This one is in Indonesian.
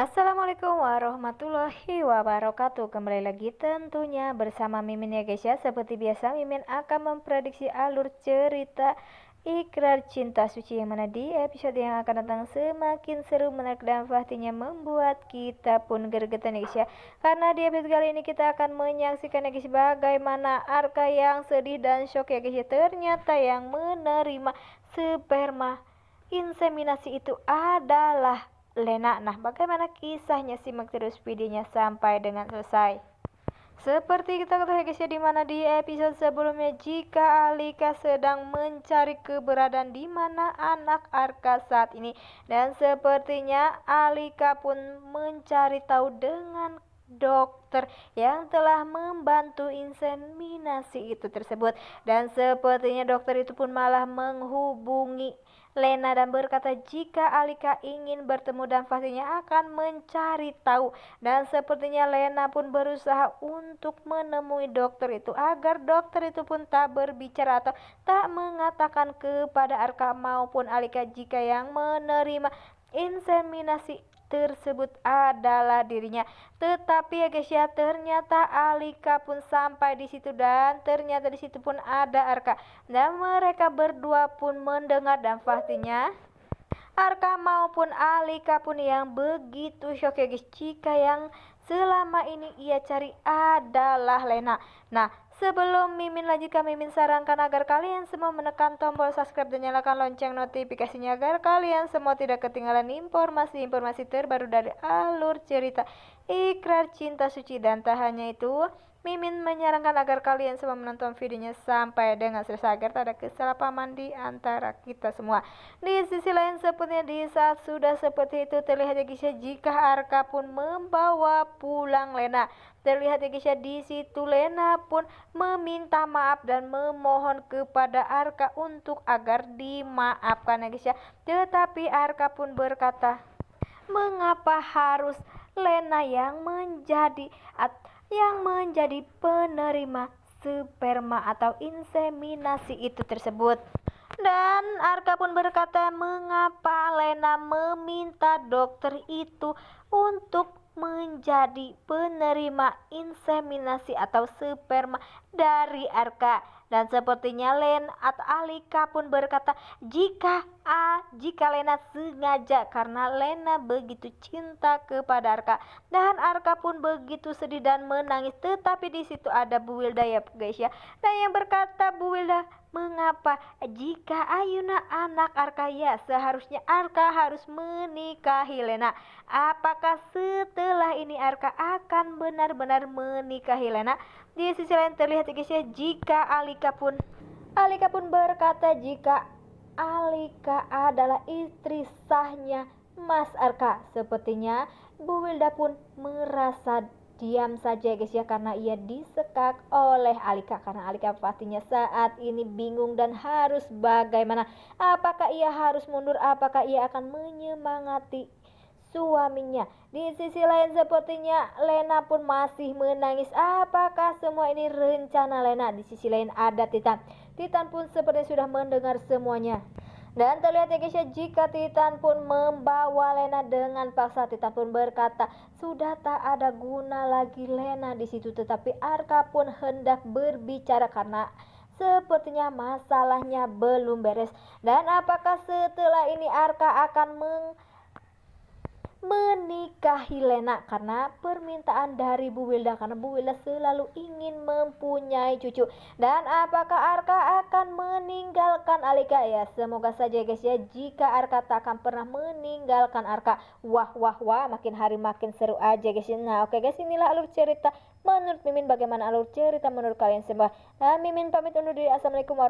Assalamualaikum warahmatullahi wabarakatuh. Kembali lagi tentunya bersama Mimin ya guys ya. Seperti biasa Mimin akan memprediksi alur cerita Ikrar Cinta Suci, yang mana di episode yang akan datang semakin seru, menarik dan pastinya membuat kita pun gergetan ya guys ya. Karena di episode kali ini kita akan menyaksikan ya guys bagaimana Arka yang sedih dan shock ya guys ya. Ternyata yang menerima sperma inseminasi itu adalah Lena. Nah, bagaimana kisahnya? Simak terus videonya sampai dengan selesai. Seperti kita ketahui guys ya, dimana di episode sebelumnya jika Alika sedang mencari keberadaan di mana anak Arka saat ini, dan sepertinya Alika pun mencari tahu dengan dokter yang telah membantu inseminasi itu tersebut, dan sepertinya dokter itu pun malah menghubungi Lena dan berkata jika Alika ingin bertemu dan pastinya akan mencari tahu, dan sepertinya Lena pun berusaha untuk menemui dokter itu agar dokter itu pun tak berbicara atau tak mengatakan kepada Arka maupun Alika jika yang menerima inseminasi tersebut adalah dirinya. Tetapi ya guys ya, ternyata Alika pun sampai di situ dan ternyata di situ pun ada Arka, dan mereka berdua pun mendengar dan pastinya Arka maupun Alika pun yang begitu shock ya guys jika yang selama ini ia cari adalah Lena. Nah, sebelum Mimin lanjutkan, Mimin sarankan agar kalian semua menekan tombol subscribe dan nyalakan lonceng notifikasinya agar kalian semua tidak ketinggalan informasi-informasi terbaru dari alur cerita Ikrar Cinta Suci. Dan tak hanya itu, Mimin menyarankan agar kalian semua menonton videonya sampai dengan selesai agar tak ada kesalahpahaman di antara kita semua. Di sisi lain, sepertinya di saat sudah seperti itu terlihat ya guys ya jika Arka pun membawa pulang Lena. Terlihat ya guys ya di situ Lena pun meminta maaf dan memohon kepada Arka untuk agar dimaafkan ya guys ya. Tetapi Arka pun berkata, mengapa harus Lena yang menjadi penerima sperma atau inseminasi itu tersebut? Dan Arka pun berkata, mengapa Lena meminta dokter itu untuk menjadi penerima inseminasi atau sperma dari Arka. Dan sepertinya Lena atau Alika pun berkata jika Lena sengaja karena Lena begitu cinta kepada Arka, dan Arka pun begitu sedih dan menangis. Tetapi di situ ada Bu Wilda ya guys ya, dan yang berkata Bu Wilda, mengapa jika Ayuna anak Arka ya seharusnya Arka harus menikahi Lena? Apakah setelah ini Arka akan benar-benar menikahi Lena? Di sisi lain terlihat guys ya jika Alika pun berkata jika Alika adalah istri sahnya Mas Arka. Sepertinya Bu Wilda pun merasa diam saja guys ya karena ia disekak oleh Alika, karena Alika pastinya saat ini bingung dan harus bagaimana. Apakah ia harus mundur? Apakah ia akan menyemangati suaminya? Di sisi lain sepertinya Lena pun masih menangis. Apakah semua ini rencana Lena? Di sisi lain ada Titan pun seperti sudah mendengar semuanya. Dan terlihat ya guys ya jika Titan pun membawa Lena dengan paksa. Titan pun berkata sudah tak ada guna lagi Lena di situ. Tetapi Arka pun hendak berbicara karena sepertinya masalahnya belum beres. Dan apakah setelah ini Arka akan menikahi Lena karena permintaan dari Bu Wilda, karena Bu Wilda selalu ingin mempunyai cucu. Dan apakah Arka akan meninggalkan Alika? Ya semoga saja guys ya jika Arka tak akan pernah meninggalkan Arka. Wah makin hari makin seru aja guys. Nah oke guys, inilah alur cerita menurut Mimin. Bagaimana alur cerita menurut kalian semua? Nah, Mimin pamit undur diri. Assalamualaikum warahmatullahi wabarakatuh.